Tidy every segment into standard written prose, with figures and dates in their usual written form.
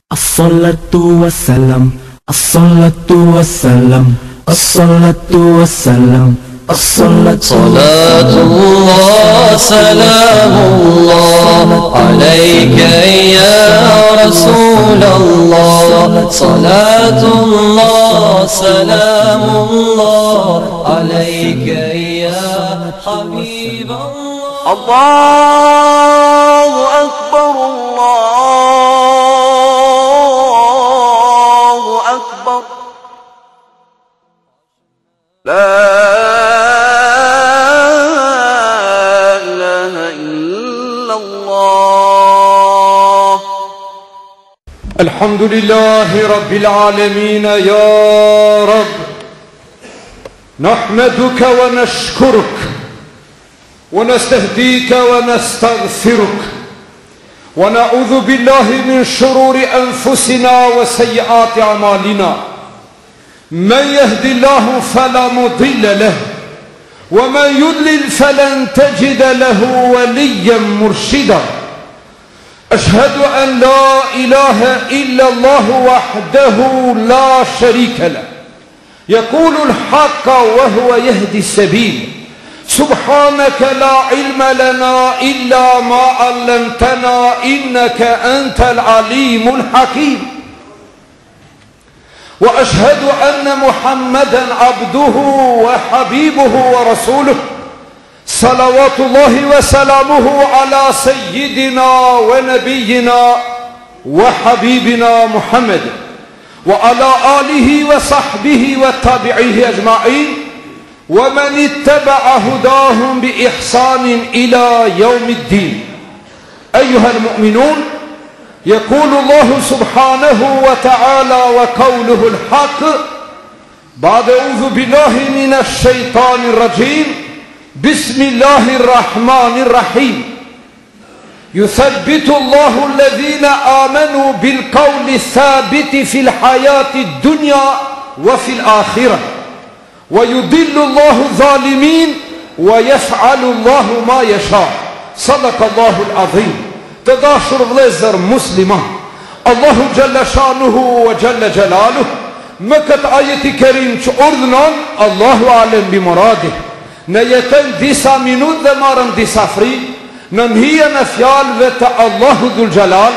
As-salatu was-salam, as-salatu was-salam, as-salatu was-salam, as-salatu Salatullah, salamullah alayka ya Rasulallah. Salatullah, salamullah alayka ya Habiballah. Allahu Akbar, Allahu Akbar. La ilaha illallah. Alhamdulillahi Rabbil Alamin, ya Rabb. Nahmaduka wa nashkuruk wa nastahdika wa nastaghfiruk wa na'udhu billahi min shururi anfusina wa sayyiati a'malina. Man yahdillahu fala mudilla lahu wa man yudlil falan tajida lahu waliyyan murshida. أشهد أن لا إله إلا الله وحده لا شريك له يقول الحق وهو يهدي السبيل. سبحانك لا علم لنا إلا ما علمتنا إنك أنت العليم الحكيم. وأشهد أن محمدا عبده وحبيبه ورسوله صلوات الله وسلامه على سيدنا ونبينا وحبيبنا محمد وعلى آله وصحبه وتابعيه أجمعين ومن اتبع هداهم بإحسان إلى يوم الدين. أيها المؤمنون، يقول الله سبحانه وتعالى وقوله الحق بعد أعوذ بالله من الشيطان الرجيم بسم الله الرحمن الرحيم. يثبت الله الذين آمنوا بالقول الثابت في الحياة الدنيا وفي الآخرة ويضل الله الظالمين ويفعل الله ما يشاء. صدق الله العظيم. تداشر vlezër muslima, Allahu Gjelle Shanuhu wa Gjelle Gjelaluh me këtë ajeti kerim që urdhënon, Allahu alem bi muradih, në jetën disa minut dhe marën disa fri në mhije në fjalëve të Allahu Dhul Gjelal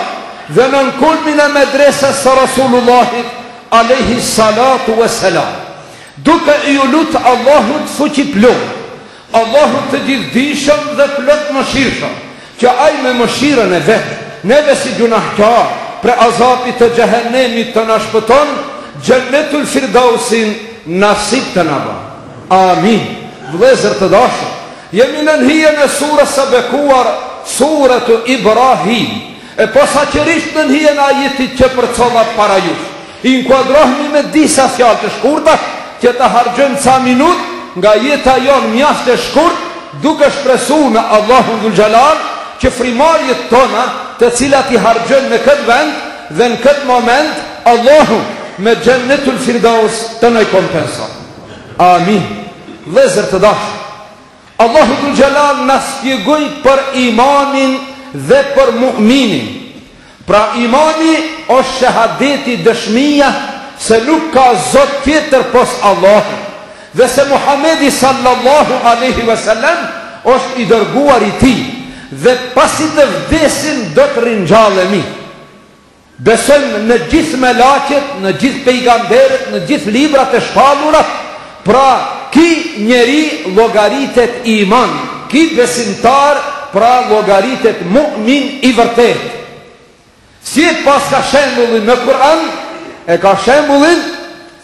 dhe në kulmin e medresës së Rasulullahit alayhi salatu wassalam, duke i lutë Allahut fuqi plot, Allahut të gjithdijshëm dhe plot mëshirshëm, që ai me mëshirën e vetë neve si gjunahkar pre azapit të gjehenemit të na shpëton, Gjennetul Firdausin nasib të na bën. Amin. Vëllezër të dashur, jemi në hijen e surës së bekuar, suratu Ibrahim, e posaçërisht në hijen e ajetit që përcolla para jush. I inkuadrohemi me disa fjalë të shkurta që të harxojmë ca minut nga jeta jonë mjaft e shkurt, duke shpresuar në Allahun Dhul Gjelal që frimarjet tona, të cilat i harxojnë në këtë vend dhe në këtë moment, Allahu me Gjennetul Firdaus të na kompenson. Amin. Vëllezër të dashur, Allahu Dhul Gjelal na shpjegoi për imanin dhe për mu'minin. Pra imani është shahadeti, dëshmia se nuk ka zot tjetër pos Allahut dhe se Muhamedi sallallahu alaihi wasallam është i dërguar i tij dhe pasi të vdesim do të ringjallemi. Besojmë në gjithë melaqet, në gjithë pejgamberët, në gjithë librat e shpallura. Pra ki njeri llogaritet iman, ki besimtar pra llogaritet mu'min i vërtet. Si e pas ka shembullin në Kur'an, e ka shembullin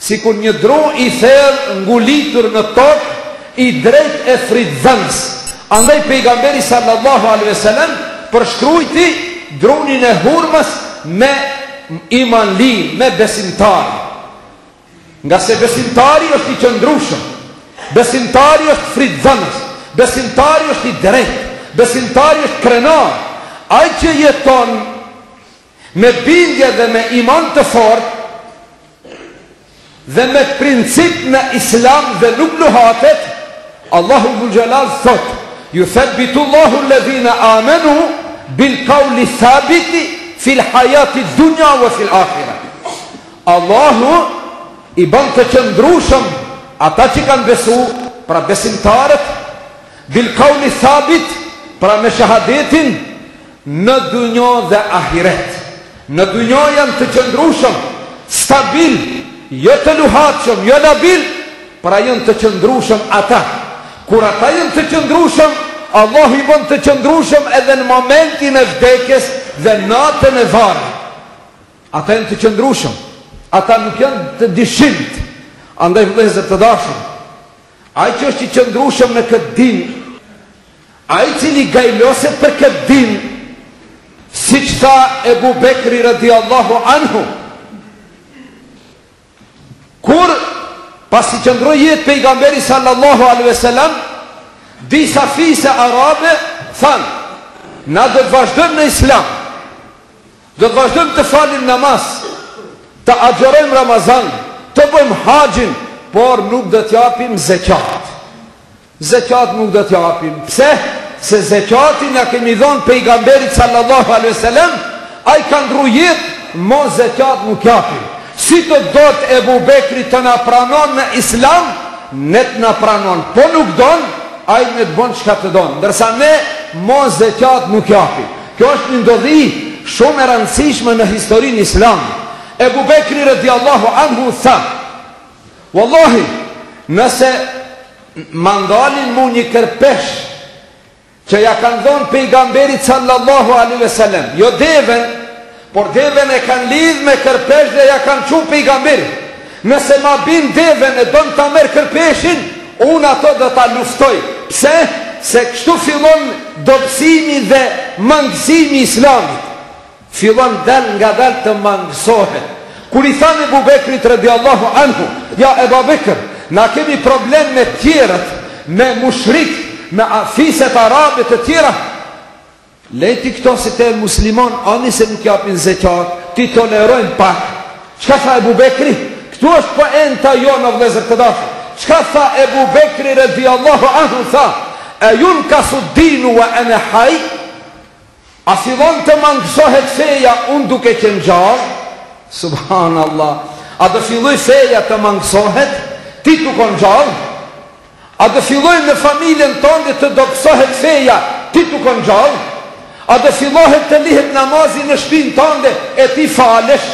si kur një dru i thellë ngulitur në tokë, i drejt e frithënës. Andaj pejgamberi sallallahu alaihi wasallam përshkrujti drunin e hurmës me imanli, me besimtar. Nga se besimtari është i qëndrueshëm, besimtari është frithënës, besimtari është i drejtë, besimtari është krenar. Ai që jeton me bindje dhe me iman të fortë dhe me princip në islam dhe nuk luhatet, Allahu Dhul Gjelal thot: Yuthabbitu Allahu alladhina amanu bil qawli thabiti fil hayati dunya wa fil akhirah. Allahu i bën të qëndrueshëm ata që kanë besu, pra besimtarët, bil qawli thabit, pra me shahadetin, në dunjo dhe ahiret. Në dunjo janë të qëndrueshëm, stabil, jo të luhatshëm, jo labil, pra janë të qëndrueshëm ata. Kur ata janë të qëndrueshëm, Allah i bën të qëndrueshëm edhe në momentin e vdekjes dhe natën e varrit. Ata janë të qëndrueshëm, ata nuk janë të dishimt. Andaj vëllezër të dashur, ai që është i qëndrueshëm në këtë din, ai cili gajloset për këtë din, siç tha Ebu Bekri radiallahu anhu, kur pasi qëndroi jetë pejgamberi sallallahu alaihi wasallam, disa fise arabe thanë, na do të vazhdojmë në islam, do të vazhdojmë të falim namaz, të agjerojmë Ramazan, të bëjmë haxhin, por nuk do t'japim zekat. Zekat nuk do t'japim. Pse? Se zekatin ja kemi dhënë pejgamberit sallallahu alaihi wasallam, ai ka ndru jetë, mos zekat nuk japim. Si të do të Ebu Bekri të na pranon në islam, ne të na pranon, po nuk don, ai me të bon çka të don. Ndërsa ne mos zekat nuk japim. Kjo është një ndodhi shumë e rëndësishme në historinë islame. Ebu Bekri radiallahu anhu tha, wallahi, nëse mandalin mu një kërpesh që ja kanë dhënë pejgamberit sallallahu alaihi wasallam, jo deven, por deven e kanë lidh me kërpesh dhe ja kanë çu pejgamberit. Nëse ma bin deven e don ta merr kërpeshin, unë ato do ta luftoj. Pse? Se kështu fillon dobësimi dhe mangësimi islamit. Fillon dal nga dal të mangësohet. Kur i thanë Ebu Bekrit radiallahu anhu, ja Ebu Bekr, na kemi problem me tjerët, me mushrik, me afiset arabet të tjera, leti këto si të muslimon, ani se nuk japin zekat, ti tolerojnë pak. Qka tha Ebu Bekri? Këtu është po enta jo në vlezër të dashur. Qka tha Ebu Bekri radiallahu anhu, tha, e jun ka su dinu wa e ne haj, a fillon të mangësohet feja unë duke qenë gjallë, subhanallah, a do filloj feja të mangësohet, ti të konë gjallë, a do filloj në familjen tonë të dobësohet feja, ti të konë gjallë, a do fillohet të lihet namazi në shpinë tonë e ti falesh,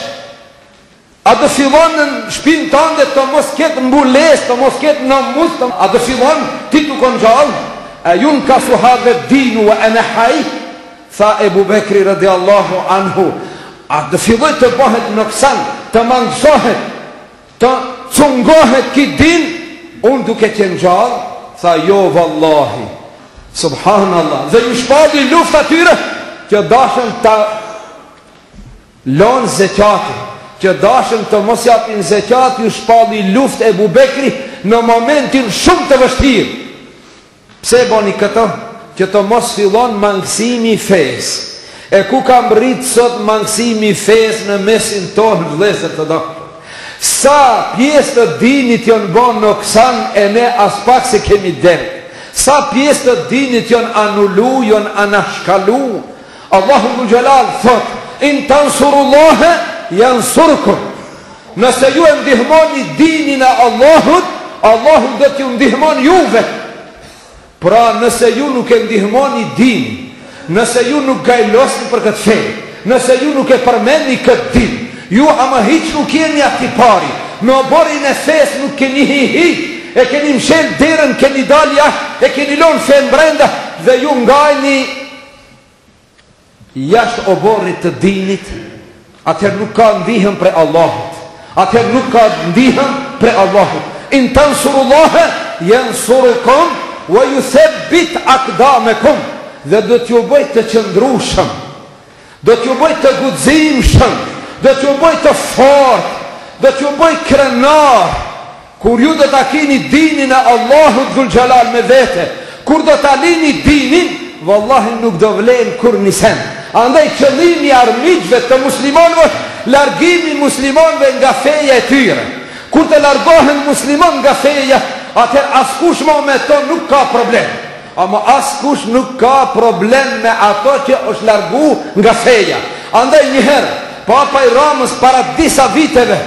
a do fillon në shpinë tonë të mos ketë mbules, të mos ketë në mus, a do fillon ti të konë gjallë, e jun ka suhave dinu e në haj, tha Ebu Bekri radiallahu anhu, a do filloj të bëhet nëksan, të mangësohet, të cungohet ki din, unë duke qenë gjallë, tha jo vallahi, subhanallah, dhe ju shpalli luft atyre, që dashën të lonë zekatin, që dashën të mos japin zekat, ju shpalli luft Ebu Bekri në momentin shumë të vështirë. Pse boni këto? Që të mos fillon mangësimi fes. E ku kam rritë sot mangësimi fes në mesin tonë vlezër të dashur? Sa pjesë të dinit janë bon në kësan e ne as pak se kemi derë. Sa pjesë të dinit janë anullu, janë anashkalu. Allahu Dhul Jalal thot, in tansurullahe janë surkur. Nëse ju e ndihmoni dinin e Allahut, Allahut dhe t'ju ndihmon juve. Pra nëse ju nuk e ndihmoni dinin, nëse ju nuk gajlosni për këtë fejë, nëse ju nuk e përmeni këtë din, ju ama hiq nuk jeni ati pari, në oborin e fes nuk keni hi, e keni mshel derën, keni dalja, e keni lonë fen brenda, dhe ju ngajni jashtë oborit të dinit, atër nuk ka ndihën pre Allahut, atër nuk ka ndihën pre Allahut. In tansurullahe, janë surukom, wa ju thebbit akdamekum, dhe do t'ju bëjt të qëndrushëm, do t'ju bëjt të guximshëm, do t'ju bëjt të fort, do t'ju bëjt krenar, kur ju do t'a kini dinin e Allahut Dhul Jalal me vete, kur do t'a lini dinin, vallahi nuk do vlen kur nisen. Andaj qëllimi armiqve të muslimonve, largimi muslimonve nga feja e tyre. Kur të largohen muslimon nga feja, atër askush mo me to nuk ka problem. Ama askush nuk ka problem me ato që është largu nga feja. Andaj njëherë, Papa i Ramës para disa viteve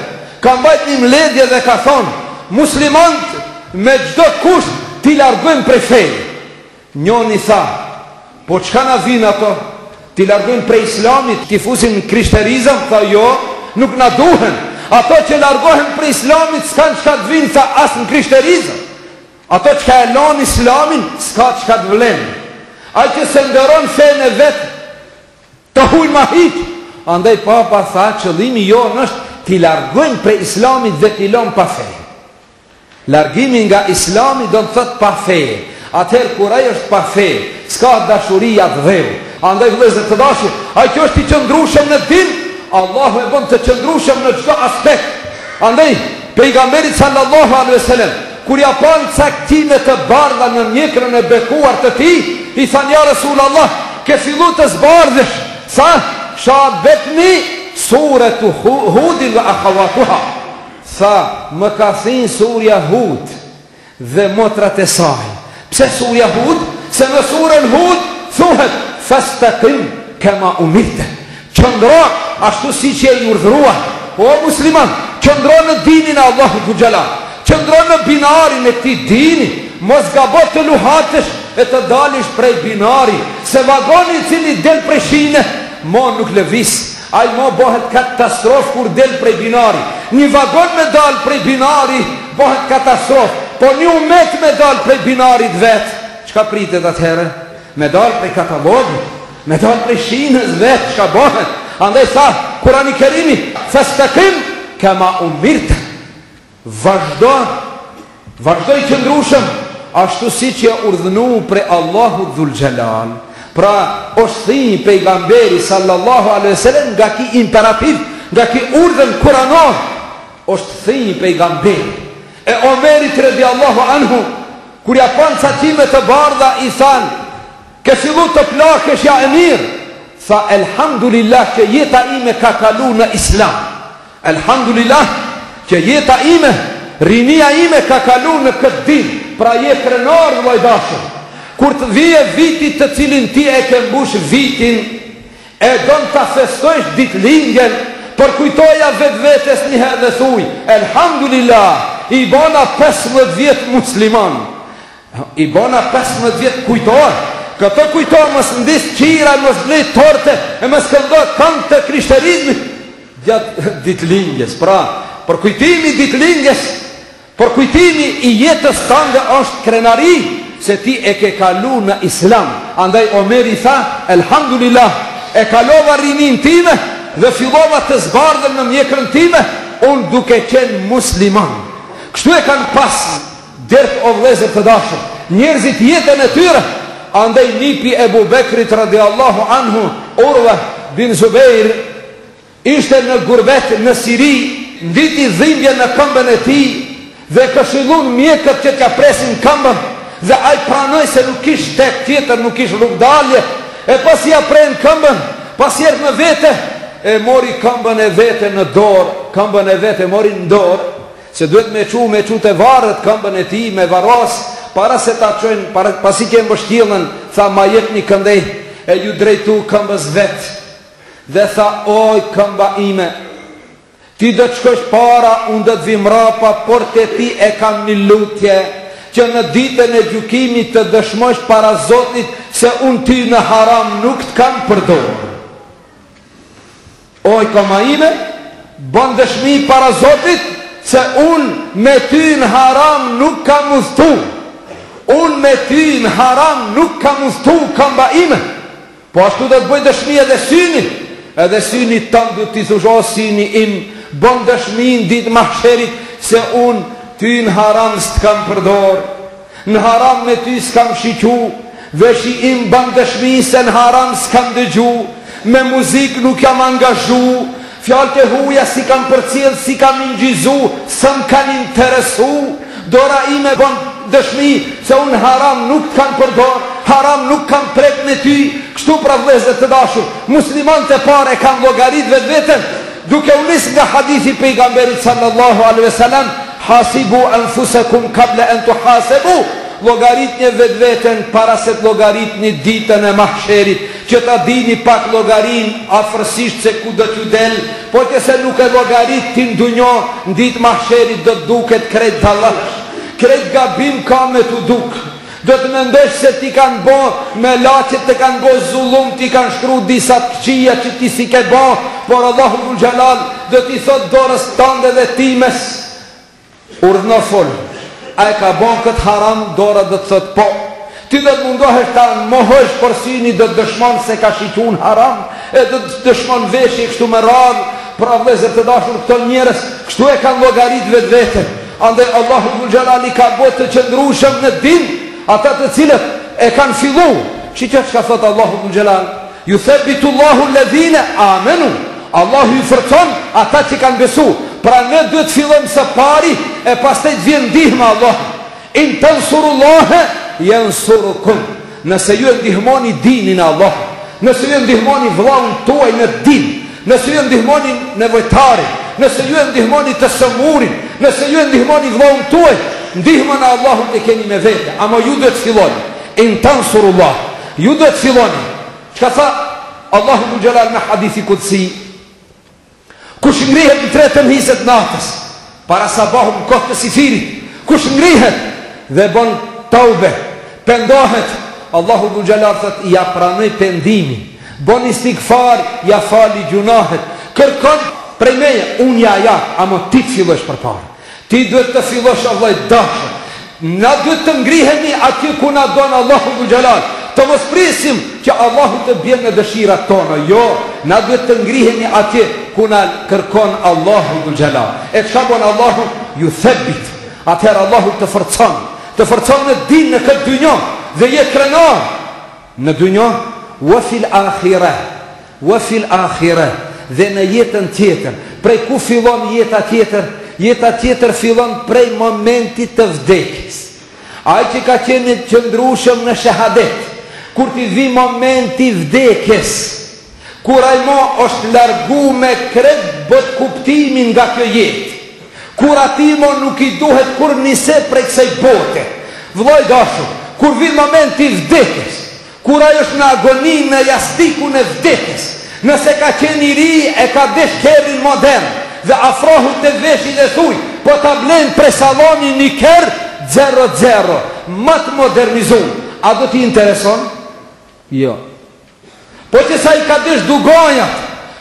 ka mbajt një mbledhje dhe ka thonë, muslimant me çdo kusht t'i largojmë prej feje. Njoni tha, po çka na vin ato? T'i largojmë prej islamit, t'i fusim në krishterizëm? Tha jo, nuk na duhen. Ato që largohen prej islamit s'kan çka të vinë, tha, as në krishterizëm. Ato që ka e lanë islamin, s'ka që ka të vlenë. Ai që se ndëron fejnë e vetë, të huj ma hiqë. Andaj Papa tha, qëllimi jo nështë t'i largojnë prej islamit dhe t'i lanë pa fejë. Largimi nga islami do të thëtë pa fejë. Atëherë kur ai është pa fejë, s'ka dashuria të dheu. Andaj vëllezër të dashur, ai që është i qëndrueshëm në din, Allahu e bën të qëndrueshëm në çdo aspekt. Andaj pejgamberi sallallahu alaihi wasallam kur ja pan caktime të bardha në mjekrën e bekuar të tij, i than ja Resulullah, ke fillu të zbardhësh. Sa shabetni suratu Hudin wa akhawatuha. Sa më ka thënë surja Hud dhe motrat e saj. Pse surja Hud? Se në surën Hud thuhet fastaqim kama umirta. Qëndro ashtu si që e urdhërua. O musliman, qëndro në dinin e Allahut xhalal. Qëndro në binarin e këtij dini. Mos gabot të luhatësh e të dalish prej binari, se vagoni i cili del prej shine, mo nuk lëviz. Ai mo bëhet katastrofë kur del prej binari. Një vagon me dal prej binari bëhet katastrofë, po një umet me dal prej binarit vet, çka pritet atëherë? Me dal prej katalogit, me dal prej shinës vet, çka bëhet? Andaj tha Kurani i Kerimi, fastaqim kama umirta. Vazhdo i qëndrueshëm ashtu si që urdhënu pre Allahu dhul xhelal. Pra është thënë pejgamberi sallallahu alaihi wasallam nga ki imperativ, nga ki urdhën kuranor, është thënë pejgamberi. E Omerit radiallahu anhu kur ja pan cakime të bardha i than, ke fillu të plakesh ja emir? Tha elhamdulillah që jeta ime ka kalu në islam. Elhamdulillah që jeta ime, rinia ime ka kalu në këtë din. Pra je krenar vllai dashur. Kur të vije viti të cilin ti e ke mbush vitin, e don ta festojsh ditëlindjen, por kujtoja vetvetes një herë dhe thuj, elhamdulillah, i bona 15 vjet musliman. I bona 15 vjet kujtor. Këto kujtor mos ndis qira, mos blej torte, e mos këndo këngë të krishterizmit gjatë ditëlindjes. Pra, për kujtimi ditëlindjes, për kujtimi i jetës tënde është krenari, se ti e ke kalu në islam. Andaj Omeri tha, elhamdulillah, e kalova rinin time dhe fillova të zbardhen në mjekrën time, unë duke qenë musliman. Kështu e kanë pas dert o vëllezër të dashur njerëzit jetën e tyre. Andaj nipi Ebu Bekrit radiallahu anhu, Urwa bin Zubair, ishte në gurbet në Siri, nditi dhimbje në këmbën e tij dhe këshillun mjekët që t'ja presin këmbën, dhe ai pranoi se nuk kish tek tjetër, nuk kish rrugdalje. E pas ja pren këmbën, pas erdhi në vete, e mori këmbën e vete në dorë, këmbën e vete mori në dorë, se duhet me çu të varret këmbën e tij me varros, para se ta çojnë, pasi që mbështjellën, tha ma jep një këndej, e ju drejtu këmbës vet. Dhe tha, oj këmba ime, ti do të shkosh para, unë do të vi mrapa, por te ti e kam një lutje, që në ditën e gjykimit të dëshmosh para Zotit se unë ty në haram nuk të kam përdorur. Oj këmba ime, bën dëshmi para Zotit se unë me ty në haram nuk kam udhtu. Unë me ty në haram nuk kam udhtu këmba ime. Po ashtu do të bëj dëshmi edhe syni. Edhe syni tëmë du t'i thush, o syni im, bën dëshmi në ditë mahsherit se unë ty në haram s'të kam përdor. Në haram me ty s'kam shiqu. Veshi im bën dëshmi se në haram s'kam dëgju. Me muzik nuk jam angazhu. Fjallë të huja si kam përcjell, si kam ingjizu, së më kanë interesu. Dora ime bën dëshmi se unë haram nuk të kanë përdor, haram nuk kanë prek me ty. Kështu pra vëllezër të dashur, muslimanët e parë kanë llogarit vetveten, duke u nis nga hadithi pejgamberit sallallahu alaihi wasallam, hasibu anfusakum qabla an tuhasabu. Llogarit një vetveten para se të llogarit një ditën e mahsherit, që ta dini pak llogarin afërsisht se ku do t'ju del, po që se nuk e llogarit ti në dunjo, në ditë mahsherit do të duket krejt dallash, krejt gabim ka me t'u duk. Do të mendosh se ti kanë bo me laqet të kanë bo zullum, ti kanë shkru disa të këqia që ti si ke bo, por Allahu Dhul Gjalal do t'i thot dorës tande dhe times, urdhno fol, a e ka bon këtë haram, dora do të thot po. Ti do të mundohesh ta mohësh përsini, do të dëshmon se ka shikun haram, e do të dëshmon veshje kështu me radhë, pra vëllezër të dashur këto njerëz, kështu e kanë llogarit vetveten. Andaj Allahu Dhul Gjalal i ka bërë të qëndrueshëm në din, ata të cilët e kanë fillu. Që ka thot Allahu Dhul Gjalal? Ju thabitu Allahu alladhina amanu. Allahu i forcon ata që kanë besu. Pra ne duhet fillojmë së pari, e pastaj të vjen ndihma Allah. In tansurullaha yansurukum. Nëse ju e ndihmoni dinin e Allah, nëse ju e ndihmoni vllaun tuaj në din, nëse ju e ndihmoni nevojtarin, nëse ju e ndihmoni të sëmurin, nëse ju e ndihmoni vllaun tuaj, ndihmën e Allahut e keni me vete. Ama ju duhet filloni. In tansurullah, ju duhet filloni. Çka tha Allahu Dhul Gjalal në hadithi kudsi? Kush ngrihet në 3 hiset natës, para sabahut në kohë të sifirit, kush ngrihet dhe bon taube, pendohet, Allahu Dhul Gjalal thot, ja pranoj pendimin, bon istighfar, ja fali gjunahet, kërkon prej meje, unë ja, ama ti të fillosh përpara. Ti duhet të fillosh Allah i dashur. Na duhet të ngrihemi aty ku na don Allahu Dhul Gjalal. Të mos prisim që Allahu të bjen në dëshirat tona. Jo, na duhet të ngrihemi aty ku na kërkon Allahu Dhul Gjalal. E çka bën Allahu? Ju thabbit. Atëherë Allahu të forcon në din në këtë dynjë dhe je krenar në dynjë, wa fil akhirah, wa fil akhirah, dhe në jetën tjetër. Prej ku fillon jeta tjetër? Jeta tjetër fillon prej momentit të vdekjes. Ai që ka qenë qëndrueshëm në shahadet, kur ti vi momenti vdekjes, kur ai mo është largu me kret bët kuptimin nga kjo jetë, kur ati mo nuk i duhet kur nise prej kësaj bote. Vllai dashur, kur vi momenti vdekjes, kur ai është në agoni, në jastiku në vdekjes, nëse ka qenë i ri, e ka desh kerrin modern, dhe afrohu të veshin e thuj, po ta blen pre saloni një kër 0-0, më të modernizum. A do t'i intereson? Jo. Po që sa i ka desh dugonjat,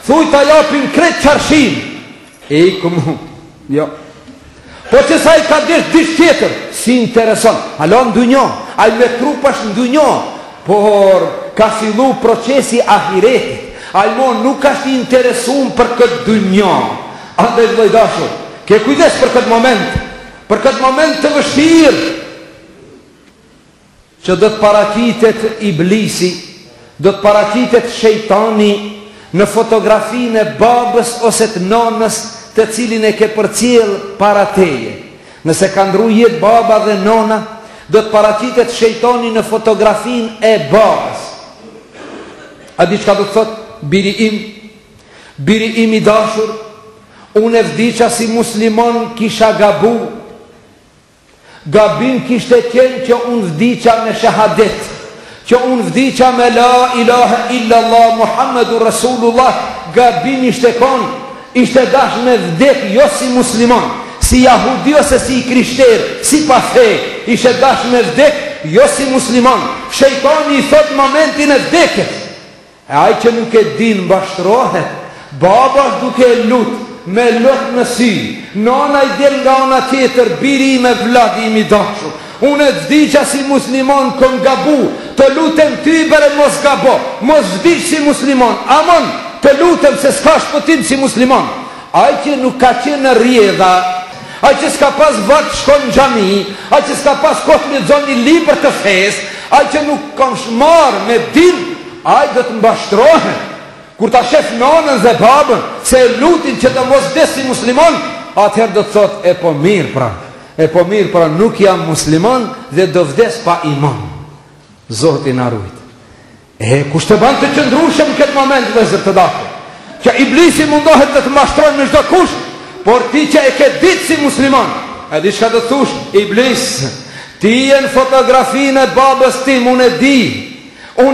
thuj ta japin kret qarshin, e i këmu. Jo. Po që sa i ka desh dish tjetër, si intereson? Alo në dunjo, a i me trupash në dunjo, por ka fillu procesi ahiretit, a i mon nuk ashtë interesum për këtë dunjo. Andaj vllai dashur, ke kujdes për këtë moment të vështirë, që do të paraqitet iblisi, do të paraqitet shejtani në fotografinë e babës ose të nonës të cilin e ke përcjell para teje. Nëse ka ndru jetë baba dhe nona, do të paraqitet shejtani në fotografinë e babës. A di çka do të thot? Biri im i dashur, unë e vdiqa si muslimon kisha gabu. Gabim kishte qenë që unë vdiqa me shahadet, që unë vdiqa me la ilaha illallah Muhammedur Rasulullah. Gabim ishte kon, ishte dash me vdek jo si muslimon, si jahudi ose si krishter, si pa fe, ishte dash me vdek jo si muslimon. Shejtani i thot momentin e vdekjes, e aj që nuk e din bashtrohet, baba duke lut, me lot në sy, nona i del nga ona tjetër, biri me vladi i mi dashur, unë e vdiqa si muslimon, këm gabu, të lutem ty bere mos gabo, mos vdiq si muslimon, amon, të lutem se s'ka shpëtim si muslimon. Aj që nuk ka qenë në rjedha, aj që s'ka pas vatë shkon në gjami, aj që s'ka pas kohë në zoni liber të fes, aj që nuk kam shmar me din, aj do të mbashtrohen. Kur ta shef nonën dhe babën se lutin që të mos vdes si muslimon, atëherë do të thot, e po mirë pra, nuk jam muslimon dhe do vdes pa iman. Zoti na ruajt. Kush të ban të qëndrueshëm në këtë moment, vëllezër të dashur, që iblisi mundohet të të mashtrojë me çdo kush, por ti që e ke ditë si muslimon, a di çka do të thosh? Iblis, Ti je në fotografinë e babës tim, unë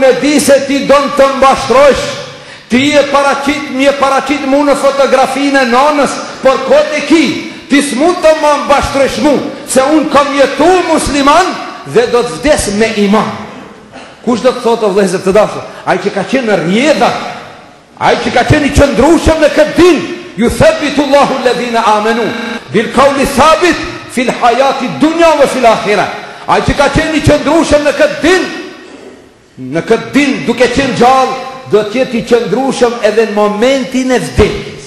e di se ti donë të mbashtrosh. Ti je paraqit mu në fotografinë e nanës, por kote ki, ti s'mu të më mbashtrosh mu, se unë kam jetu musliman dhe do të vdes me iman. Kush do të thotë o vëllezër të dashur? Ai që ka qenë në rjedha, ai që ka qenë i qëndrueshëm në këtë din, ju thabbitu Allahu alladhina amanu bil qawli thabit fil hayati dunya wa fil akhirah. Ai që ka qenë i qëndrueshëm në këtë din, duke qenë gjallë, do të jetë i qëndrueshëm edhe në momentin e vdekjes.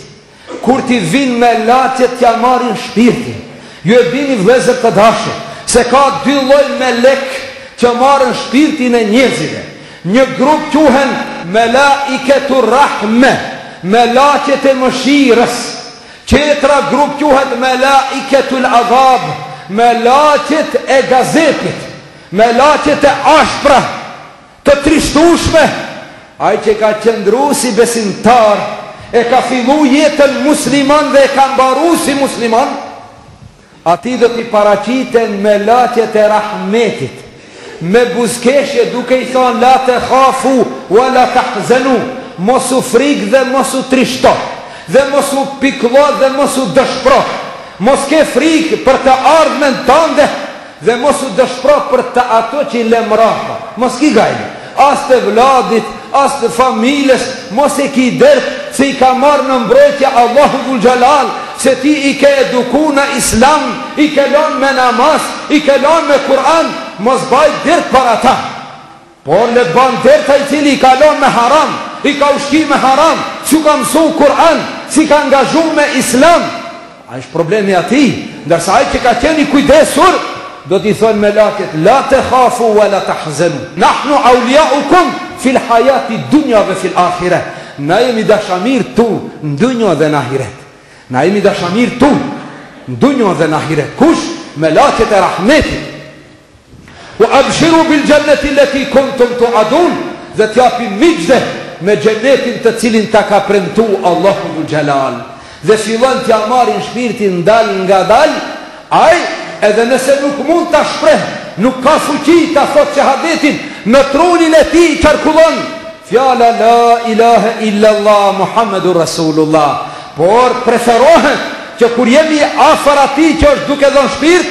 Kur ti vin me laçet t'ja marrin shpirtin. Ju e dini vëllezër të dashur, se ka dy lloj melek që marrin shpirtin e njerëzve. Një grup quhen melaiketur rahme, melaket e mëshirës. Tjetra grup quhet melaiketul adhab, melaket e gazetit, melaket e ashpra, të trishtueshme. Ai që ka qëndru si besimtar, e ka fillu jetën musliman dhe e ka mbaru si musliman, ati do t'i paraqiten melaket e rahmetit, me buzkeshje duke i thonë la te khafu wa la tahzanu, mos u frik dhe mos u trishto, dhe mos u piklo dhe mos u dëshpro, mos ke frik për të ardhmen tënde dhe mos u dëshpro për të ato që i lemrata, mos ki gajnë, as të vladit, as të familjes, mos e ki dërë se i ka marrë në mbrojtja Allahu dhul Gjalal, se ti i ke eduku në islam, i ke lon me namaz, i ke lon me Kur'an, mos baj dërët para ta. Por le të ban dërët i cili i ka lon me haram, i ka ushki me haram, që ka mësu Kur'an, si ka angazhu me islam, a është problemi ati, ndërsa ai që ka qeni kujdesur, do t'i thonë me laket, la te khafu wa la tahzanu, nahnu auliaukum fil hayati dunya ve fil akhirah. Na jemi dashamir tu në dunja dhe në ahiret. Na jemi dashamir tu në dunja dhe në ahiret. Kush? Me laket e rahmetit. Wa abshiru bil jannati allati kuntum tu'adun, dhe t'japi miqde me xhenetin të cilin ta ka premtu Allahu dhul Jalal. Dhe fillon t'ja marrin shpirtin dal nga dal, ai edhe nëse nuk mund ta shpreh, nuk ka fuqi ta thot shahadetin, në trunin e tij qarkullon fjala la ilaha illallah Muhammedur Rasulullah. Por preferohet që kur jemi afër atij që është duke dhënë shpirt,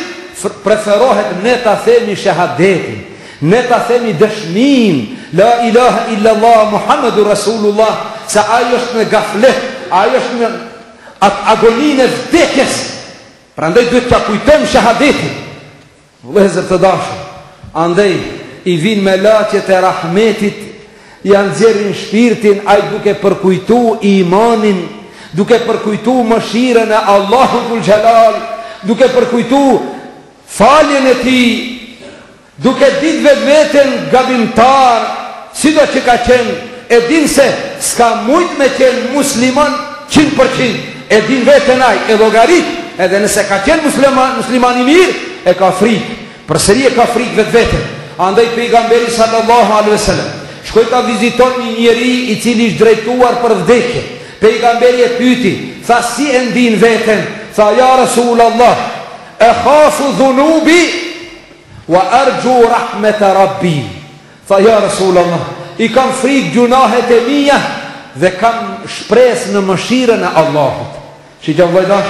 preferohet ne ta themi shahadetin, ne ta themi dëshmin la ilaha illallah Muhammedur Rasulullah, se ai është në gaflet, ai është në agoninë e vdekjes. Prandaj duhet ta kujtojmë shahadetin. Vëllezër të dashur, andaj i vin me laçet e rahmetit, janë nxjerrin shpirtin, ai duke përkujtu imanin, duke përkujtu mëshirën e Allahut dhul Jalal, duke përkujtu faljen e tij, duke ditë vetveten gabimtar, sido që ka qenë, e din se s'ka mujt me qenë musliman 100%, e din veten ai, e llogarit, edhe nëse ka qenë musliman i mirë, e ka frikë, përsëri e ka frikë vetveten. Andaj pejgamberi sallallahu alaihi wasallam shkoi ta viziton një njeri i cili ishte drejtuar për vdekje. Pejgamberi e pyeti, tha si e ndin veten? Tha ja Rasulullah, e khafu dhunubi wa arju rahmet rabbi. Tha ja Rasulullah, i kam frikë gjunahet e mia dhe kam shpresë në mëshirën e Allahut. Shikoj vëllai,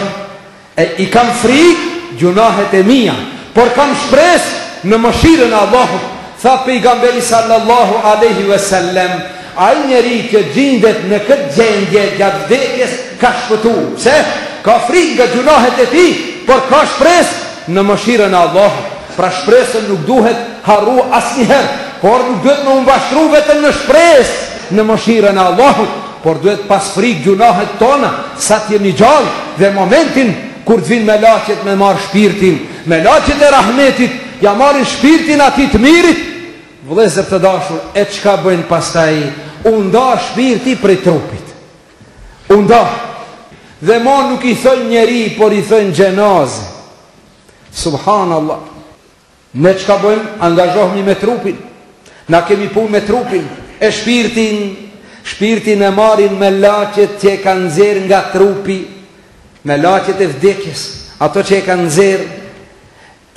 i kam frikë gjunahet e mia, por kam shpresë në mëshirën e Allahut. Tha pejgamberi sallallahu alaihi wasallam, ai njeri që gjendet në këtë gjendje gjatë vdekjes ka shpëtuar. Pse? Ka frikë nga gjunahet e tij, por ka shpresë në mëshirën e Allahut. Pra shpresën nuk duhet harru asnjëherë, por nuk duhet më mbashtru vetëm në shpresë në mëshirën e Allahut, por duhet pas frikë gjunahet tona, sa të jemi gjallë, dhe momentin kur të vinë me laçet me marr shpirtin, me laçet e rahmetit, ja marrin shpirtin ati të mirit. Vëllezër të dashur, e çka bëjnë pastaj? U nda shpirti prej trupit. U nda. Dhe mo nuk i thënë njeri, por i thënë gjenazë. Subhanallah. Ne çka bëjmë? Angazhohemi me trupin. Na kemi punë me trupin. E shpirtin e marrin me laçet që e kanë nxjerr nga trupi, me laçet e vdekjes, ato që e kanë nxjerr,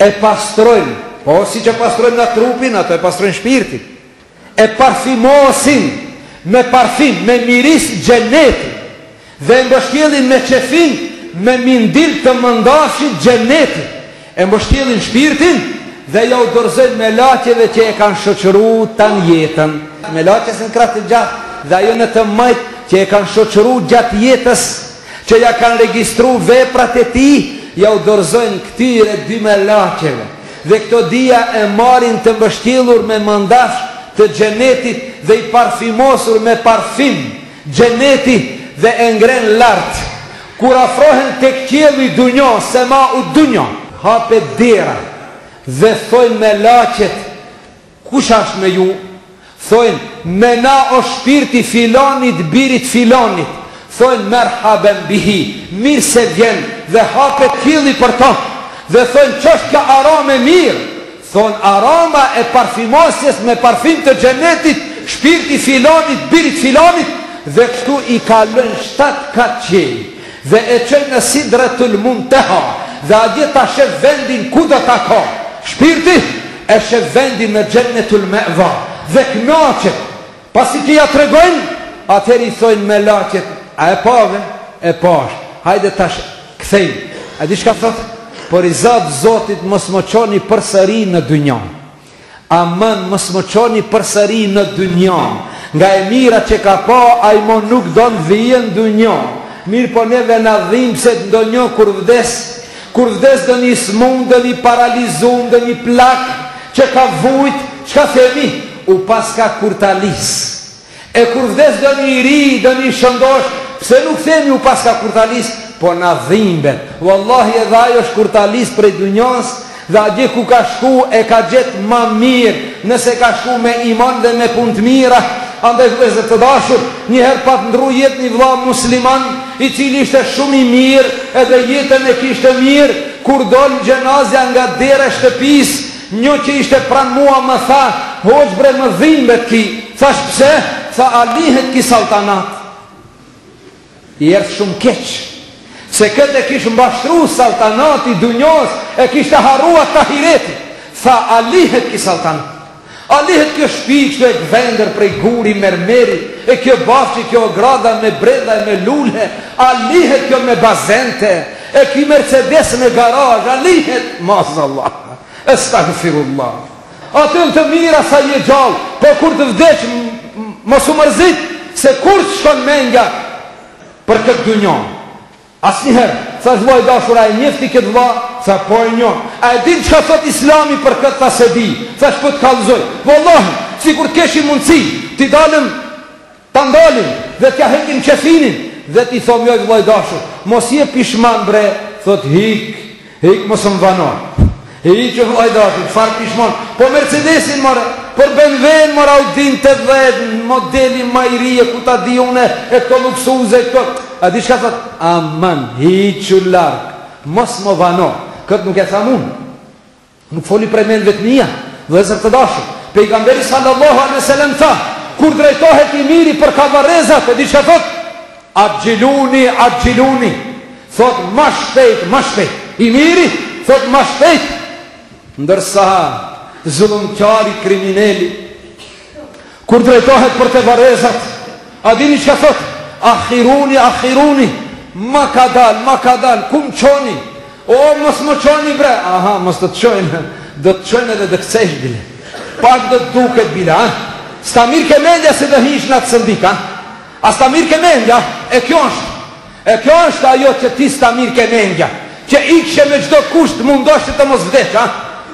e pastrojnë, Po si që pastrojnë në trupin, ato e pastrojnë shpirtin. E parfimosin me parfim, me miris gjenetin. Dhe mbështjelin me qefin, me mindil të mëndashit gjenetin. E mbështjelin shpirtin dhe ja u dorëzojnë me laqeve që e kanë shoqëru të në jetën. Me laqe se në kratë të gjatë dhe ajo në të majtë që e kanë shoqëru gjatë jetës, që ja kanë registru veprat e ti, ja u dorëzojnë këtyre dy me laqeve. Dhe këto dia e marin të mbështjelur me mandash të gjenetit dhe i parfimosur me parfim gjenetit dhe e ngren lartë. Kur afrohen të qielli dunjo, se ma u dunjo, hape dera dhe thojnë me laqet, kush ashtë me ju? Thojnë, me na o shpirti filanit, birit filanit. Thojnë, merhaben bihi, mirë se vjen, dhe hape qielli për ta. Dhe thojnë, qështë ka arame mirë? Thonë, arama e parfimosjes me parfim të gjenetit, shpirti filanit, birit filanit, dhe kështu i kalën 7 katë qej, dhe e qënë në Sidratul Muntaha, dhe adje ta shef vendin ku do ta ka. Shpirti e shef vendin në Gjennetul Me'va, dhe knaqet. Pasi kja të regojnë, atëheri i thojnë me laqet, a e pave? E pash, hajde tash këthejmë. A di shka thotë? Por i zatë Zotit mos më qoni përsëri në dynjan. Amen, mos më qoni përsëri në dynjan. Nga e mira që ka pa, a i mon nuk do në vijen dynjan. Mirë po neve në dhimë se të ndonjo kur vdes do një smund, do një paralizum, do një plak, që ka vujt, që ka themi? U pas ka kurtalis. E kur vdes do një ri, do një shëndosh, pse nuk themi u pas ka kurtalis? Po në dhimbet. Wallahi edhe ajo është kurtalis prej dunjas, dhe adje ku ka shku e ka gjetë ma mirë, nëse ka shku me iman dhe me punë të mira. Andaj vëllezër të dashur, njëherë pa të ndru jetë një vëlla musliman, i cili ishte shumë i mirë, edhe jetën e kishte mirë, kur dollë gjenazja nga dera shtëpis, një që ishte pranë mua më tha, hoq bre më dhimbet ki. Thash pse? Tha alihet ki saltanat. I ertë shumë keqë. Se këtë e kishë mbashtru saltanati dunjos, e kishtë harruat të ahireti. Tha, alihet ki saltanat. Alihet kjo shpi, kështu e këvender prej guri mermeri, e kjo bafqi, kjo grada me breda e me lule, alihet kjo me bazente, e kjo Mercedes me garaj, alihet, mazallah, estagfirullah. Atën të mira sa je gjallë, po kur të vdeq, mos u mërzit, se kur që shkon menga për këtë dunjon. Asnjëherë, thash vllai dashur, a e njefti këtë vlla? Tha po e njoh. A e din çka thot Islami për këtë? Tha se di. Thash po të kallëzoj. Wallahi, sikur keshim mundësi, ti dalëm, ta ndalim dhe t'ja heqim qefinin dhe ti thom jo vllai dashur, mos je pishman bre, thot hik mos më vanor. Hiq vllai dashur, çfarë pishman? Po Mercedesin more, por BMW-n more Audin 80, modeli më i ri, ku ta di unë, e këto luksuze këto. A di shka thot? Aman, hiqu larg, mos më vano. Këtë nuk e tham unë, nuk foli prej men vetë mija. Vëllezër të dashur, pejgamberi sallallahu alaihi wasallam tha, kur drejtohet i miri për kavarezat, e di shka thot? Agjiluni. Thot ma shpejt. I miri, thot ma shpejt. Ndërsa zullumqari, krimineli, kur drejtohet për të varezat, a dini shka thot? Akhiruni, ma ka dal, ku më qoni? O, mos më qoni bre. Aha, mos të qojnë, do të qojnë edhe dhe këcesh bile. Pak do të duket bile, ha? Sta mirë ke mendja se dhe hish në të sëndik, ha? A sta mirë ke mendja? E kjo është ajo që ti sta mirë ke mendja, që ikshe me gjdo kusht mundoshtë të mos vdeq, ha?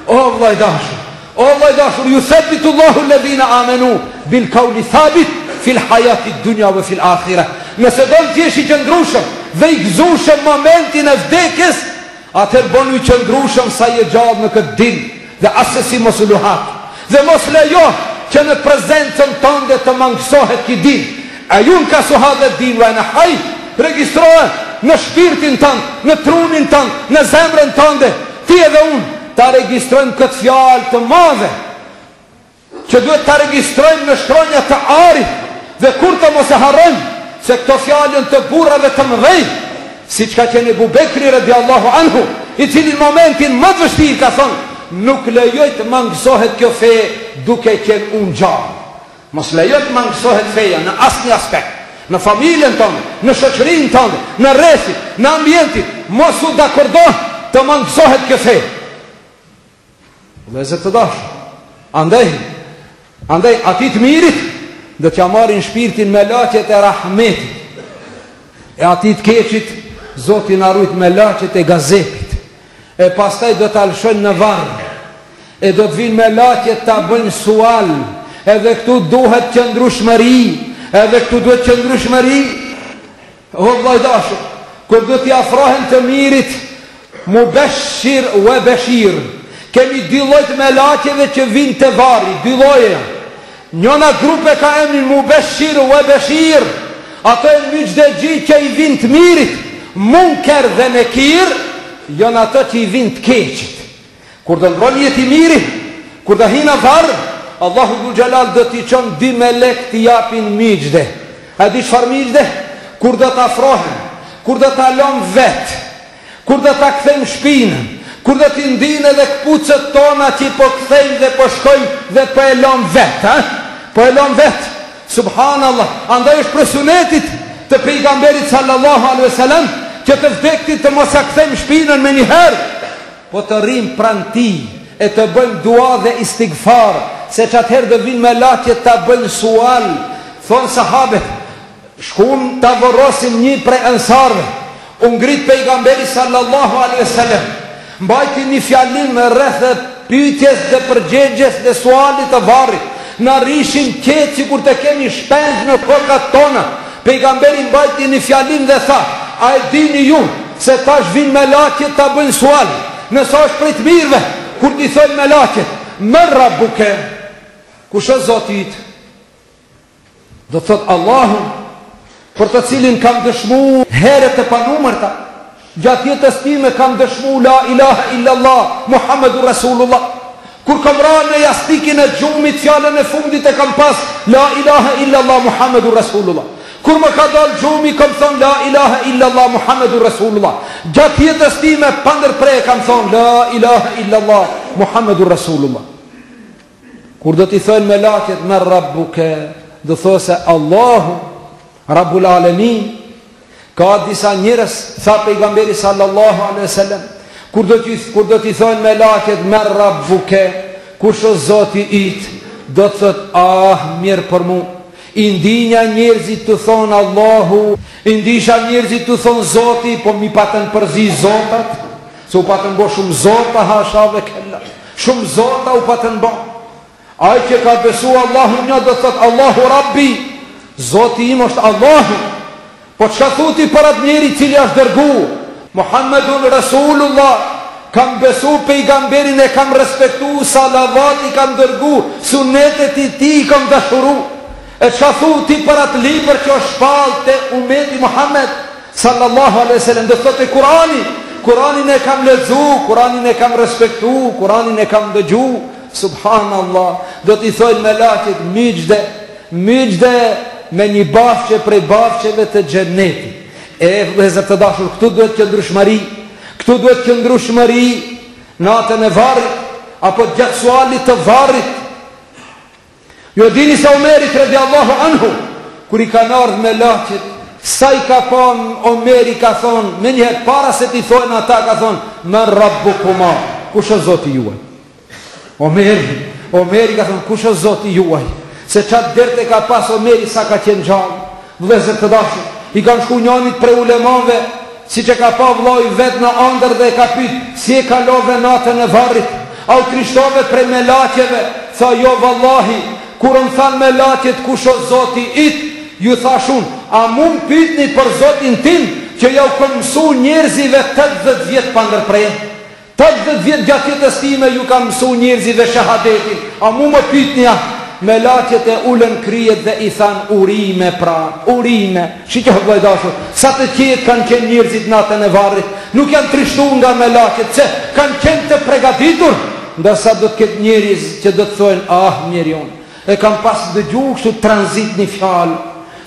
O, vllai dashur, ju thabitullahu alladhina amanu bil qawli thabit fil hayati dunya wa fil akhirah. Nëse do të jesh i qëndrueshëm dhe i gëzueshëm momentin e vdekjes, atëherë bënu i qëndrueshëm sa je gjallë në këtë din dhe asesi mos u luhat. Dhe mos lejo që në prezencën tënde të mangësohet ky din. Ajun ka suhadhe din wa në haj, registrohet në shpirtin tënd, në trunin tënd, në zemrën tënde. Ti edhe unë ta registrojmë këtë fjalë të madhe, që duhet ta registrojmë në shkronja të arit, dhe kur të mos e harrojmë se këto fjalën të burrave të mëdhej, siç ka qenë Abu Bekri radiallahu anhu, i cili në momentin më të vështirë ka thonë, nuk lejoj të mangësohet kjo fe duke qenë unë gjallë. Mos lejoj të mangësohet feja në asnjë aspekt. Në familjen tonë, në shoqërinë tonë, në rrethin, në ambientin, mos u dakordoh të mangësohet kjo fe. Vëllezër të dashur, andaj ati të mirit do t'ja marrin shpirtin me laqet e rahmetit, e ati të keqit Zoti na rujt me laqet e gazepit, e pastaj do t'alshojnë në varr, e do të vinë me laqet ta bëjnë sual, edhe këtu duhet qëndrueshmëri, edhe këtu duhet qëndrueshmëri. O vllai dashur, kur do t'i afrohen të mirit mubashir wa bashir, kemi dy lloj me laqeve që vinë te varri, dy lloje. Njëna grupe ka emrin mubashir wa bashir, ato e miqtë gjithë që i vinë të mirit, munker dhe nekir, janë ato që i vinë të keqit. Kur do ndron jetë i miri, kur do hinë varr, Allahu Dhul Jalal do t'i çon dy melek t'i japin miqde. A di çfarë miqde? Kur do t'afrohen, kur do t'a lëm vet, kur do t'a kthejmë shpinën, kur do t'i ndinë edhe kpucët tona që po kthejmë dhe po shkojmë dhe po e lëm vet, ha? Po e lëm vet. Subhanallah, andaj është për sunetit të pejgamberit sallallahu alaihi wasallam që të vdektit të mos a kthejmë shpinën me një herë, po të rrim pranë tij e të bëjmë dua dhe istighfar, se që atëherë dhe vinë me laqet të bëjnë sual. Thonë sahabet, shkun të vërosim një prej ansarve, ngrit pejgamberi sallallahu alaihi wasallam, mbajti një fjalim rreth pyetjes dhe përgjigjes dhe sualit të varrit, na rishin qetë si kur të kemi shpend në kokat tona. Pejgamberi mbajti një fjalim dhe tha, a e dini ju se tash vinë me laqet të bëjnë sual, nësa është prej të mirëve, kur t'i thojnë me laqet, më rabbuke, kush është Zotit? Do të thot Allahun, për të cilin kam dëshmu herët e panumërta, gjatë jetës time kam dëshmu la ilaha illallah Muhammedur Rasulullah. Kur kam ra në jastikin e gjumit, fjallën e fundit e kam pas la ilaha illallah Muhammedur Rasulullah. Kur më ka dal gjumi, kam thonë la ilaha illallah Muhammedur Rasulullah. Gjatë jetës time pandërprej kam thonë la ilaha illallah Muhammedur Rasulullah. Kur do t'i thënë me laqet me rabbuke, do thë se Allahu Rabbul Alamin. Ka disa njërës, tha pejgamberi sallallahu alaihi wasallam, kur do t'i thënë me laqet me rabbuke, kush është Zoti it, do të thot mirë për mu. I ndinja njerëzit të thonë Allahu, i ndisha njerëzit të thonë Zoti, po mi patën përzi Zotat, se u patën bo shumë Zota, hashave kella, shumë Zota u patën bo. Ai që ka besu Allahu një do thot Allahu Rabbi, Zoti im është Allahu. Po çka thuti për atë njeri cili është dërgu? Muhammedun Rasulullah, kam besu pejgamberin e kam respektu, salavat i kam dërgu, sunetet i ti kam dashuru. E çka thuti për atë libër që është shpall te umeti Muhammed sallallahu alaihi wasallam? Do thotë Kur'anin e kam lexu, Kur'anin e kam respektu, Kur'anin e kam dëgju. Subhanallah, do t'i thojnë me laqet miqde me një bafqe prej bafqeve të xhenetit. E vëllezër të dashur, këtu duhet qëndrueshmëri, natën e varrit apo gjatë sualit të varrit. Jo dini se Omerit radiallahu anhu, kur i kanë ardhur me laqet, sa i ka thonë Omeri, ka thonë, me njëherë para se t'i thojnë ata, ka thonë men rabbukuma, kush është Zoti juaj? Omeri ka thonë, kush është Zoti juaj? Se qatë derte ka pas Omeri sa ka qenë gjallë. Vëllezër të dashur, i kanë shku njënit prej ulemanve, si që ka pa vllai vetë në ëndër dhe ka pyet, si e kalove natën e varrit? Au krishtove prej me laqeve? Tha, jo vallahi, kur më thanë me laqet kush është Zoti it, ju thashun, a mund pyetni për Zotin tim, që ja u kam mësu njerëzive 80 vjet pa ndërprej? 80 vjet gjatë jetës time ju kam mësu njerëzive shahadetin, a mund më pyetni me laqet e ulen kryet dhe i than urime pra, urime. Shikoj vllai dashur, sa të qetë kanë qenë njerëzit natën e varrit, nuk janë trishtuar nga me laqet, se kanë qenë të përgatitur. Ndërsa do të ketë njerëz që do të thonë, njeri unë, e kam pas dëgju kështu tranzit një fjalë,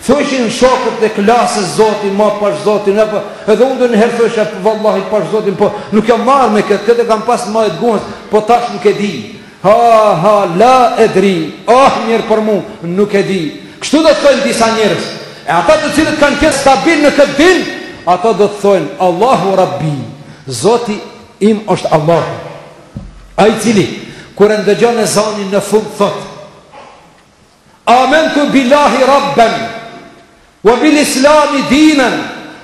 Thoshin shokët e klasës Zotin, ma pash Zotin, edhe unë në herë thosha, vallahi pash Zotin, po nuk jam marrë me këtë e kam pas ma e të guhës, po tash nuk e di. La edri, njerë për mu, nuk e di. Kështu do të thojnë disa njerës. E ata të cilët kanë qenë stabil në këtë din, ata do të thojnë, Allahu Rabbi, Zoti im është Allahu. A i cili, kur e ndëgjon e zanin në fund thot, Amentu billahi rabben, wa bil islami dinen,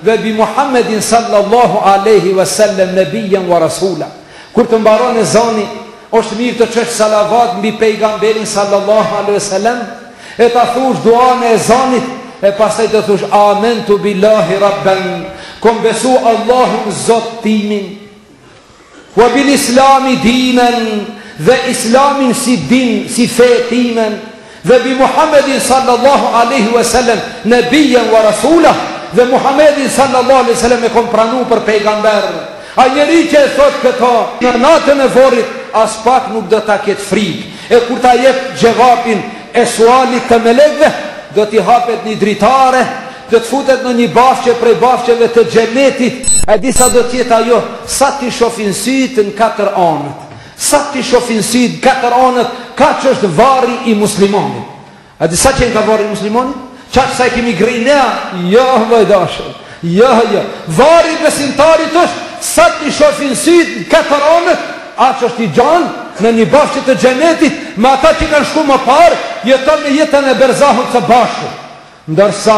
dhe bi Muhammedin sallallahu aleyhi wa sallam nebijen wa rasula. Kur të mbaron e zani, është mirë të qështë salavat mbi pejgamberin sallallahu aleyhi wa sallam, e ta thush duan e zanit, e pasaj të thush Amentu billahi rabben, kom besu Allahun zot timin, wa bil islami dinen, dhe islamin si din, si fe timen, dhe bi Muhammedin sallallahu aleyhi wa sallam nebijen wa rasula, dhe Muhammedin sallallahu aleyhi wa sallam e kom pranu për pejgamber. A njeri që e thot këto në natën e vorit, as pak nuk do ta ketë frikë, e kur ta jep gjevapin e sualit të melekve, do t'i hapet një dritare, do të futet në një bafqe prej bafqeve të xhenetit, e disa do t'jetë ajo sa t'i shofin sytë në 4 anët. Sa t'i shofin sytë 4 anët, ka që është vari i muslimonit. A disa që në ka vari i muslimonit? Qa që sa i kemi grinea? Jo, vajdashë, jo. Vari besimtarit është sa t'i shofin sytë 4 anët, a që është i gjanë në një bafqe të xhenetit, me ata që kanë shku më parë, jeton me jetën e berzahut të bashkë. Ndërsa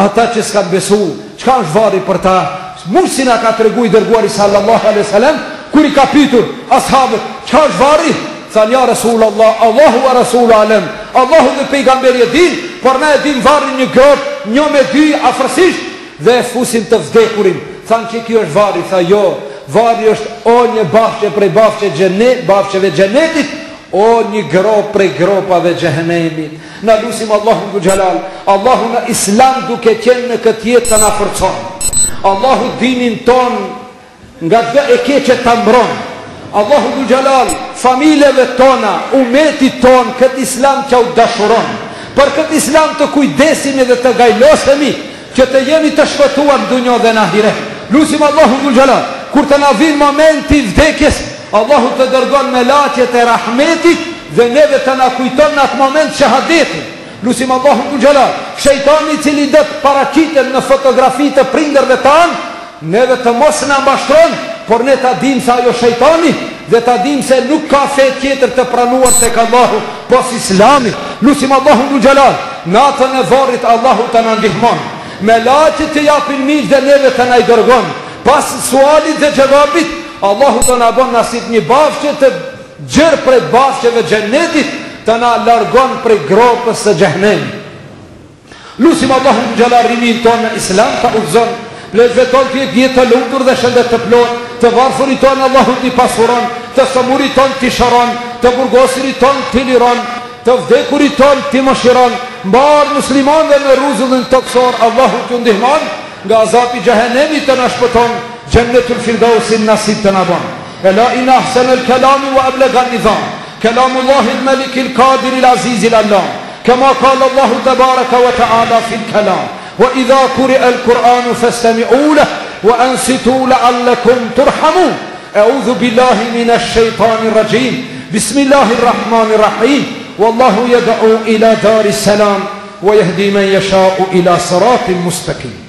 ata që s'kan besu, qka është vari për ta? Musin a ka të regu i dërguari sallallahu alaihi sallam, kur i ka pitur ashabët, qka është vari? Than, ja Rasulallah, Allahu wa Rasulu alem, Allahu dhe pejgamberi e din, por ne e din vari një grot, një me dy afërsisht, dhe e fusin të vdekurin. Than që kjo është vari, tha jo, vari është o një bafqe prej bafqeve gjenetit, o një grop prej gropave gjehenemit. Në lusim Allahu në gjelal, Allahu në islam duke qenë në këtë jetë të në forcon. Allahu dinin ton nga dhe e keqe të mbron. Allahu në gjelal, familjeve tona, umetit ton, këtë islam që u dashuron. Për këtë islam të kujdesim dhe të gajlosemi, që të jemi të shpëtuar në dunjo dhe në ahiret. Lusim Allahu në gjelal, kur të në vinë momenti vdekjes, Allahu të dërgon me laqet e rahmetit dhe neve të na kujton në atë moment shahadetin. Lusim Allahu në gjelal, shejtani cili dhe të paraqiten në fotografi të prinderve tanë, neve të mos në mbashtron, por ne ta dim se ajo shejtani dhe ta dim se nuk ka fe tjetër të pranuar tek Allahu pos islami. Lusim Allahu në gjelal, natën e varrit Allahu të në ndihmon, me laqet të japin miq dhe neve të na i dërgon, pas sualit dhe gjevabit, Allahu të në bon nasit një bafqe të gjërë prej bafqeve gjennetit, të në largon prej gropës së gjehnem. Lusim Allahu në gjelarimin tonë në islam të uzon, lezve tonë të jetë të lumtur dhe shëndet të plot, të varfurit tonë Allahu të pasuron, të sëmurit tonë të sharon, të burgosirit tonë të liron, të vdekurit tonë të mëshiron, mbarë musliman dhe në ruzullin të kësor, Allahu të ndihman, nga azapi gjehenemi të në shpëton, Jannatul Firdausin nasib të nabon. Ela in ahsan al-kalami wa ablaga an-nizam. Kalamullahi al-Malik al-Qadir al-Aziz al-Allah. Kama qala Allahu tabaraka wa ta'ala fi al-kalam. Wa idha quri'a al-Qur'anu fastami'u lahu wa ansitu la'allakum turhamun. A'udhu billahi minash shaitanir rajim. Bismillahir rahmanir rahim. Wallahu yad'u ila daris salam wa yahdi man yasha'u ila siratin mustaqim.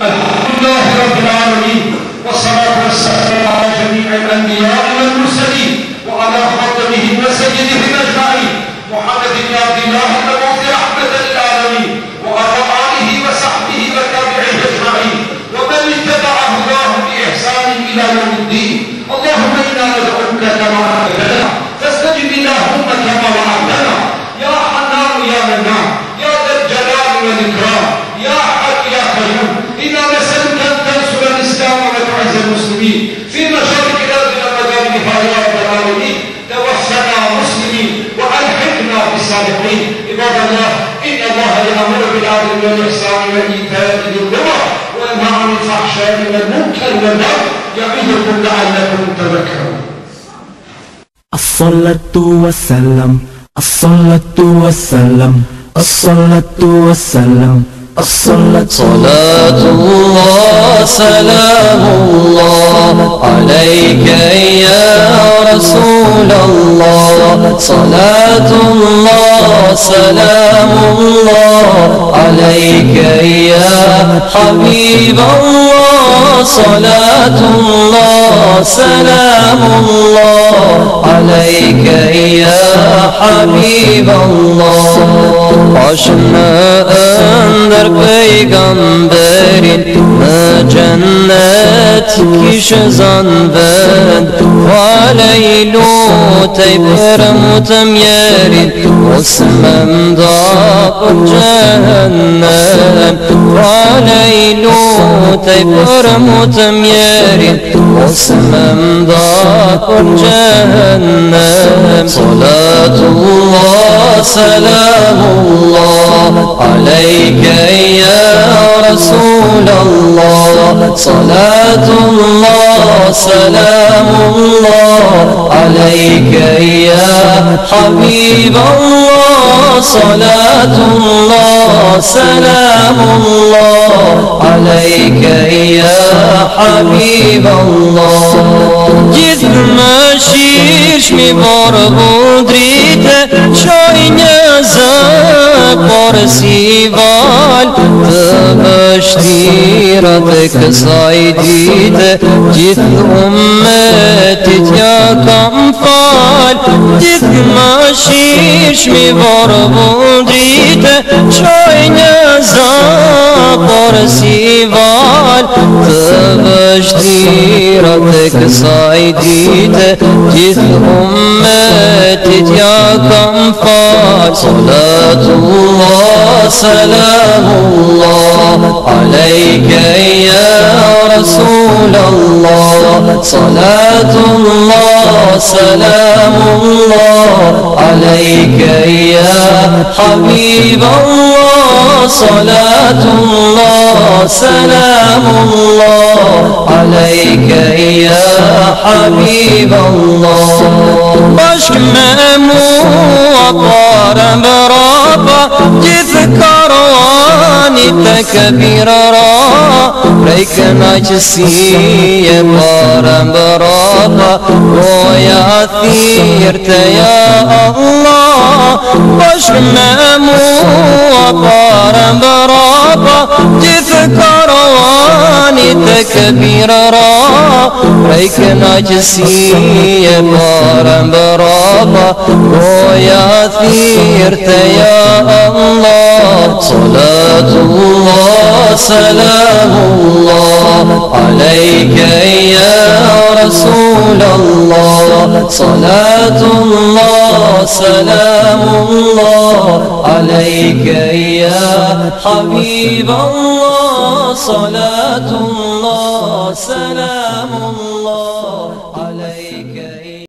Alhamdulillah Rabbil Alamin, wassalatu wassalamu ala jami'il anbiya'i wal mursalin wa ala khatamihim wa sayyidihim ajma'in Muhammadin ibn Abdillah al-Mawdi rahmatan lil alamin wa ala alihi wa sahbihi wa tabi'ihi ajma'in wa man ittaba'a hudahum bi ihsanin ila yawmiddin. Allahumma inna nad'uka kama wa'adtana fastajib Allahumma kama wa'adtana ya Hannan ya Mannan ya Dhal Jalali wal Ikram ya Hayy ya Qayyum. إنا نسألك أن تنصر الإسلام وتعز المسلمين في مشارق الأرض ومغاربها يا رب العالمين. توفنا مسلمين وألحقنا بالصالحين. عباد الله، إن الله يأمر بالعدل والإحسان وإيتاء ذي القربى وينهى عن الفحشاء والمنكر والبغي يعظكم لعلكم تذكرون. الصلاة والسلام الصلاة والسلام الصلاة والسلام الصلاة صلاة الله سلام الله عليك يا رسول الله صلاة الله سلام الله عليك يا حبيب الله صلاة الله سلام الله عليك يا حبيب الله عشنا أندر pejgamberin në gjennet kishe zanë vend falej lutej për mu të mjerin ose me mda për gjennem falej lutej për mu të mjerin ose me mda për gjennem salatullah salamullah عليك يا رسول الله صلاة الله سلام الله عليك يا حبيب الله صلاة الله سلام الله عليك يا حبيب الله جد ماشيش mi borbu drite qoj një zë por si val të vështirat e kësaj dite gjithë ummetit ja kam fal gjithë më shish mi borbu drite qoj një zë por si val të vështirat e kësaj dite gjithë ummetit ja kam fal salatullah salamullah alayka ya rasulallah salatullah salamullah alayka ya habiballah salatullah salamullah alayka ya habiballah bashk me mua para mbrapa gjithë karvani të këbirara prej kënaqësie para mbrapa goja thirrte ja Allah bashk me mua para mbrapa gjithë karvani të këbirara prej kënaqësie para mbrapa goja thirrte ja Allah salatullah salamullah alayka ya rasulallah salatullah salamullah alayka ya habiballah salatullah salamullah